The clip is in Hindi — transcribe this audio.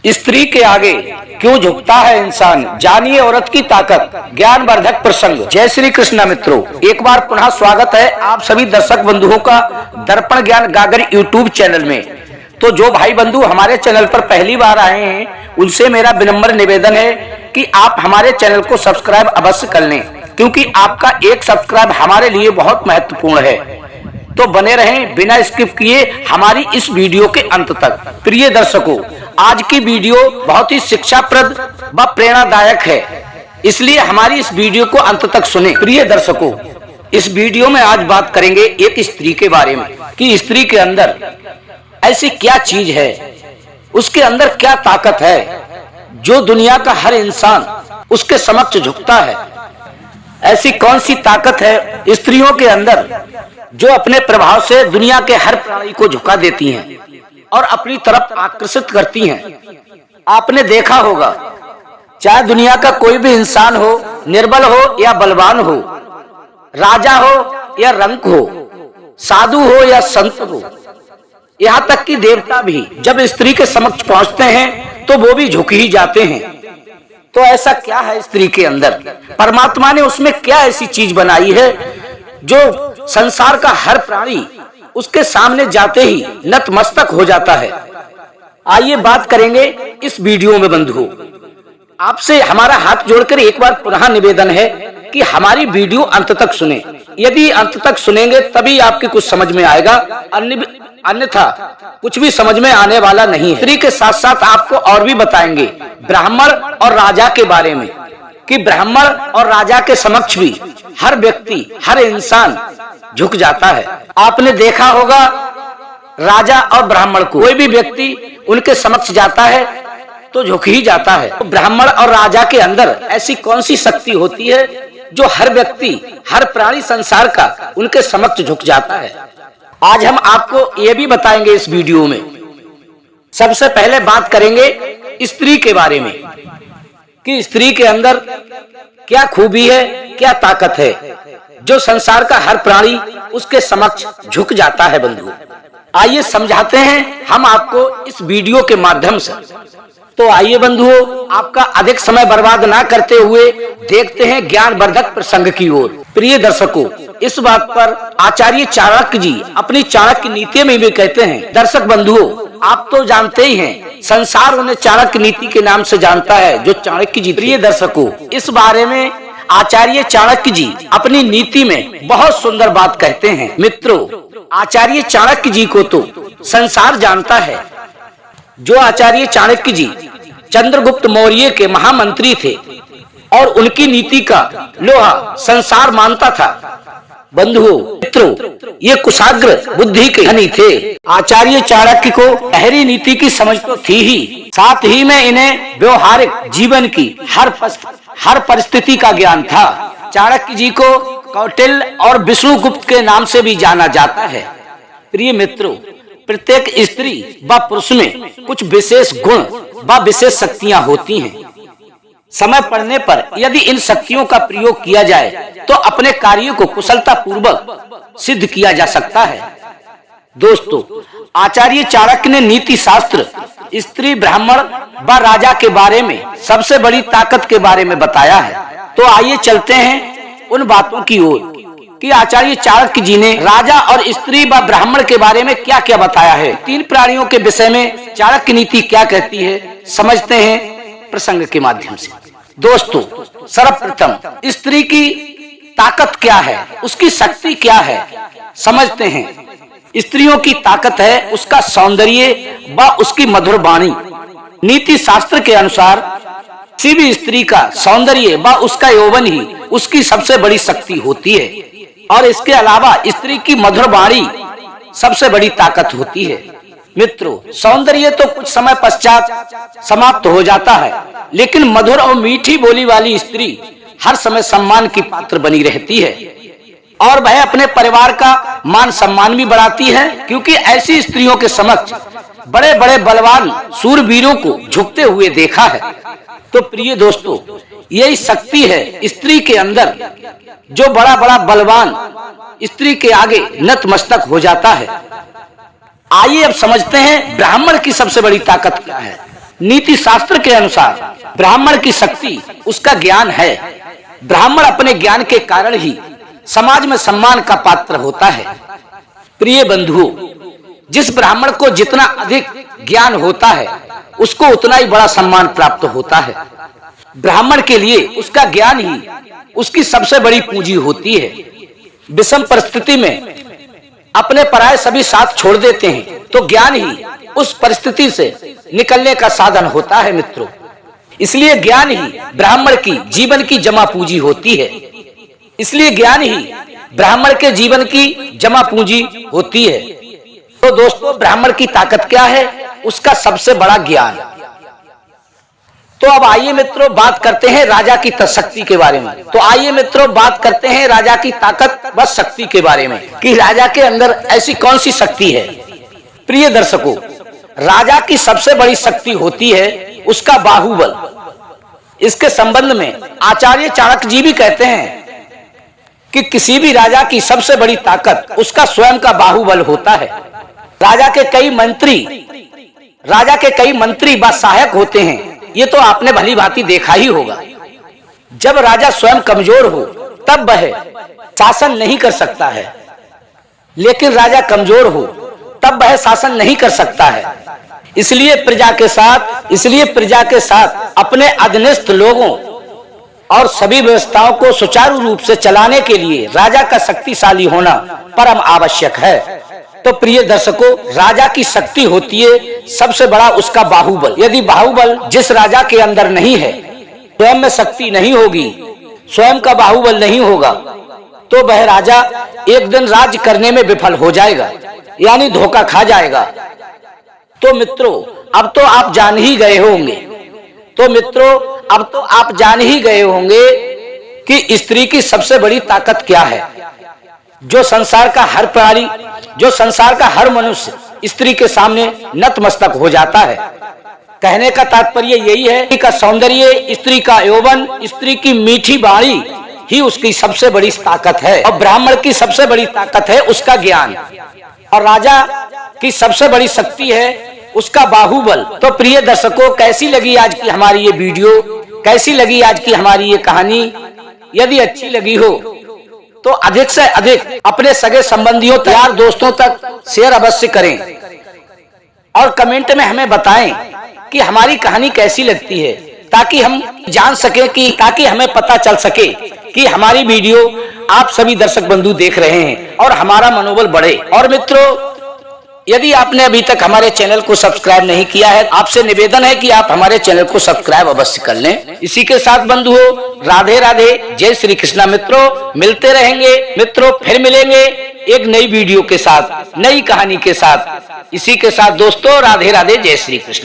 स्त्री के आगे क्यों झुकता है इंसान, जानिए औरत की ताकत। ज्ञानवर्धक प्रसंग। जय श्री कृष्ण मित्रों, एक बार पुनः स्वागत है आप सभी दर्शक बंधुओं का दर्पण ज्ञान गागर यूट्यूब चैनल में। तो जो भाई बंधु हमारे चैनल पर पहली बार आए हैं उनसे मेरा विनम्र निवेदन है कि आप हमारे चैनल को सब्सक्राइब अवश्य कर लें, क्योंकि आपका एक सब्सक्राइब हमारे लिए बहुत महत्वपूर्ण है। तो बने रहें बिना स्किप किए हमारी इस वीडियो के अंत तक। प्रिय दर्शकों, आज की वीडियो बहुत ही शिक्षाप्रद व प्रेरणादायक है, इसलिए हमारी इस वीडियो को अंत तक सुनें। प्रिय दर्शकों, इस वीडियो में आज बात करेंगे एक स्त्री के बारे में कि स्त्री के अंदर ऐसी क्या चीज है, उसके अंदर क्या ताकत है जो दुनिया का हर इंसान उसके समक्ष झुकता है। ऐसी कौन सी ताकत है स्त्रियों के अंदर जो अपने प्रभाव से दुनिया के हर प्राणी को झुका देती हैं और अपनी तरफ आकर्षित करती हैं। आपने देखा होगा, चाहे दुनिया का कोई भी इंसान हो, निर्बल हो या बलवान हो, राजा हो या रंक हो, साधु हो या संत हो, यहाँ तक कि देवता भी जब स्त्री के समक्ष पहुंचते हैं तो वो भी झुक ही जाते हैं। तो ऐसा क्या है स्त्री के अंदर? परमात्मा ने उसमें क्या ऐसी चीज बनाई है जो संसार का हर प्राणी उसके सामने जाते ही नतमस्तक हो जाता है। आइए बात करेंगे इस वीडियो में। बंधुओं, आपसे हमारा हाथ जोड़कर एक बार पुनः निवेदन है कि हमारी वीडियो अंत तक सुने। यदि अंत तक सुनेंगे तभी आपके कुछ समझ में आएगा, अन्यथा कुछ भी समझ में आने वाला नहीं है। स्त्री के साथ साथ आपको और भी बताएंगे ब्राह्मण और राजा के बारे में कि ब्राह्मण और राजा के समक्ष भी हर व्यक्ति, हर इंसान झुक जाता है। आपने देखा होगा, राजा और ब्राह्मण को कोई भी व्यक्ति उनके समक्ष जाता है तो झुक ही जाता है। तो ब्राह्मण और राजा के अंदर ऐसी कौन सी शक्ति होती है जो हर व्यक्ति, हर प्राणी संसार का उनके समक्ष झुक जाता है? आज हम आपको ये भी बताएंगे इस वीडियो में। सबसे पहले बात करेंगे स्त्री के बारे में कि स्त्री के अंदर क्या खूबी है, क्या ताकत है जो संसार का हर प्राणी उसके समक्ष झुक जाता है। बंधु, आइए समझाते हैं हम आपको इस वीडियो के माध्यम से। तो आइए बंधुओं, आपका अधिक समय बर्बाद ना करते हुए देखते हैं ज्ञानवर्धक प्रसंग की ओर। प्रिय दर्शकों, इस बात पर आचार्य चाणक्य जी अपनी चाणक्य नीति में भी कहते हैं। दर्शक बंधुओं, आप तो जानते ही हैं, संसार उन्हें चाणक्य नीति के नाम से जानता है जो चाणक्य जी। प्रिय दर्शकों, इस बारे में आचार्य चाणक्य जी अपनी नीति में बहुत सुंदर बात कहते हैं। मित्रों, आचार्य चाणक्य जी को तो संसार जानता है। जो आचार्य चाणक्य जी चंद्रगुप्त मौर्य के महामंत्री थे और उनकी नीति का लोहा संसार मानता था। बंधुओं, मित्रों, ये कुशाग्र बुद्धि के धनी थे। आचार्य चाणक्य को गहरी नीति की समझ तो थी ही, साथ ही में इन्हें व्यवहारिक जीवन की हर परिस्थिति का ज्ञान था। चाणक्य जी को कौटिल्य और विष्णुगुप्त के नाम से भी जाना जाता है। प्रिय मित्रों, प्रत्येक स्त्री व पुरुष में कुछ विशेष गुण व विशेष शक्तियां होती हैं। समय पड़ने पर यदि इन शक्तियों का प्रयोग किया जाए तो अपने कार्यों को कुशलता पूर्वक सिद्ध किया जा सकता है। दोस्तों, आचार्य चाणक्य ने नीति शास्त्र, स्त्री, ब्राह्मण व राजा के बारे में सबसे बड़ी ताकत के बारे में बताया है। तो आइए चलते हैं उन बातों की ओर कि आचार्य चाणक्य जी ने राजा और स्त्री व ब्राह्मण के बारे में क्या क्या बताया है। तीन प्राणियों के विषय में चाणक्य नीति क्या कहती है, समझते हैं प्रसंग के माध्यम से। दोस्तों, सर्वप्रथम स्त्री की ताकत क्या है, उसकी शक्ति क्या है, समझते हैं। स्त्रियों की ताकत है उसका सौंदर्य व उसकी मधुर वाणी। नीति शास्त्र के अनुसार किसी भी स्त्री का सौंदर्य व उसका यौवन ही उसकी सबसे बड़ी शक्ति होती है और इसके अलावा स्त्री की मधुर वाणी सबसे बड़ी ताकत होती है। मित्रों, सौंदर्य तो कुछ समय पश्चात समाप्त हो जाता है, लेकिन मधुर और मीठी बोली वाली स्त्री हर समय सम्मान की पात्र बनी रहती है और वह अपने परिवार का मान सम्मान भी बढ़ाती है, क्योंकि ऐसी स्त्रियों के समक्ष बड़े बड़े बलवान शूरवीरों को झुकते हुए देखा है। तो प्रिय दोस्तों, यही शक्ति है स्त्री के अंदर जो बड़ा बड़ा बलवान स्त्री के आगे नतमस्तक हो जाता है। आइए अब समझते हैं ब्राह्मण की सबसे बड़ी ताकत क्या है। नीति शास्त्र के अनुसार ब्राह्मण की शक्ति उसका ज्ञान है। ब्राह्मण अपने ज्ञान के कारण ही समाज में सम्मान का पात्र होता है। प्रिय बंधुओं, जिस ब्राह्मण को जितना अधिक ज्ञान होता है उसको उतना ही बड़ा सम्मान प्राप्त होता है। ब्राह्मण के लिए उसका ज्ञान ही उसकी सबसे बड़ी पूंजी होती है। विषम परिस्थिति में अपने पराये सभी साथ छोड़ देते हैं तो ज्ञान ही उस परिस्थिति से निकलने का साधन होता है मित्रों। इसलिए ज्ञान ही ब्राह्मण की जीवन की जमा पूंजी होती है। इसलिए ज्ञान ही ब्राह्मण के जीवन की जमा पूंजी होती है। तो दोस्तों, ब्राह्मण की ताकत क्या है? उसका सबसे बड़ा ज्ञान। तो अब आइए मित्रों बात करते हैं राजा की शक्ति के बारे में। तो आइए मित्रों बात करते हैं राजा की ताकत व शक्ति के बारे में कि राजा के अंदर ऐसी कौन सी शक्ति है। प्रिय दर्शकों, राजा की सबसे बड़ी शक्ति होती है उसका बाहुबल। इसके संबंध में आचार्य चाणक्य जी भी कहते हैं कि किसी भी राजा की सबसे बड़ी ताकत उसका स्वयं का बाहुबल होता है। राजा के कई मंत्री व सहायक होते हैं, ये तो आपने भली भांति देखा ही होगा। जब राजा स्वयं कमजोर हो तब वह शासन नहीं कर सकता है, लेकिन राजा कमजोर हो तब वह शासन नहीं कर सकता है। इसलिए प्रजा के साथ अपने अधीनस्थ लोगों और सभी व्यवस्थाओं को सुचारू रूप से चलाने के लिए राजा का शक्तिशाली होना परम आवश्यक है। तो प्रिय दर्शकों, राजा की शक्ति होती है सबसे बड़ा उसका बाहुबल। यदि बाहुबल जिस राजा के अंदर नहीं है, स्वयं में शक्ति नहीं होगी, स्वयं का बाहुबल नहीं होगा, तो वह राजा एक दिन राज्य करने में विफल हो जाएगा, यानी धोखा खा जाएगा। तो मित्रों, अब तो आप जान ही गए होंगे कि स्त्री की सबसे बड़ी ताकत क्या है। जो संसार का हर मनुष्य स्त्री के सामने नतमस्तक हो जाता है। कहने का तात्पर्य यही है कि सौंदर्य, स्त्री का यौवन, स्त्री की मीठी वाणी ही उसकी सबसे बड़ी ताकत है। और ब्राह्मण की सबसे बड़ी ताकत है उसका ज्ञान, और राजा की सबसे बड़ी शक्ति है उसका बाहुबल। तो प्रिय दर्शकों, कैसी लगी आज की हमारी ये वीडियो, कैसी लगी आज की हमारी ये कहानी? यदि अच्छी लगी हो तो अधिक से अधिक अपने सगे संबंधियों, यार दोस्तों तक शेयर अवश्य करें और कमेंट में हमें बताएं कि हमारी कहानी कैसी लगती है, ताकि हम जान सके ताकि हमें पता चल सके कि हमारी वीडियो आप सभी दर्शक बंधु देख रहे हैं और हमारा मनोबल बढ़े। और मित्रों, यदि आपने अभी तक हमारे चैनल को सब्सक्राइब नहीं किया है, आपसे निवेदन है कि आप हमारे चैनल को सब्सक्राइब अवश्य कर लें। इसी के साथ बंधुओं, राधे राधे, जय श्री कृष्णा। मित्रों, मिलते रहेंगे मित्रों, फिर मिलेंगे एक नई वीडियो के साथ, नई कहानी के साथ। इसी के साथ दोस्तों, राधे राधे, जय श्री कृष्ण।